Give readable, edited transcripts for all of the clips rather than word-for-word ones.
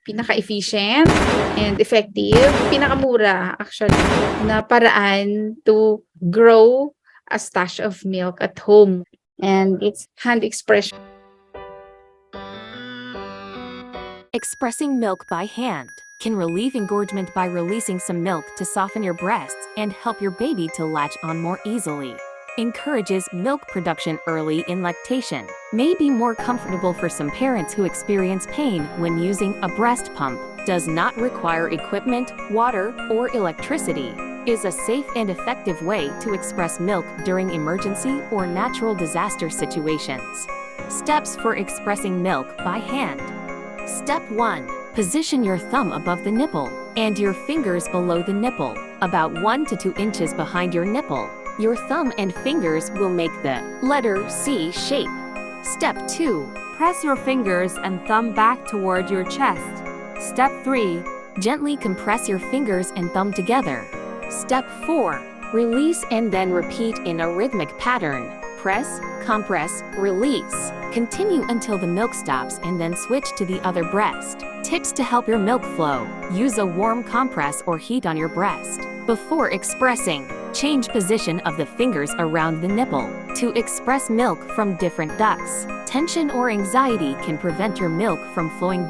pinaka-efficient and effective, pinakamura actually na paraan to grow a stash of milk at home. And it's hand expression. Expressing milk by hand can relieve engorgement by releasing some milk to soften your breasts and help your baby to latch on more easily. Encourages milk production early in lactation. May be more comfortable for some parents who experience pain when using a breast pump. Does not require equipment, water, or electricity. Is a safe and effective way to express milk during emergency or natural disaster situations. Steps for expressing milk by hand. Step 1. Position your thumb above the nipple and your fingers below the nipple, about 1 to 2 inches behind your nipple. Your thumb and fingers will make the letter C shape. Step 2. Press your fingers and thumb back toward your chest. Step 3. Gently compress your fingers and thumb together. Step 4. Release and then repeat in a rhythmic pattern. Press, compress, release. Continue until the milk stops and then switch to the other breast. Tips to help your milk flow. Use a warm compress or heat on your breast. Before expressing, change position of the fingers around the nipple to express milk from different ducts. Tension or anxiety can prevent your milk from flowing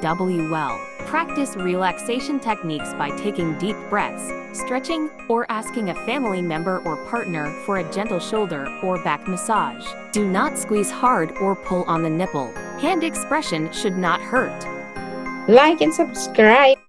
well. Practice relaxation techniques by taking deep breaths, stretching, or asking a family member or partner for a gentle shoulder or back massage. Do not squeeze hard or pull on the nipple. Hand expression should not hurt. Like and subscribe.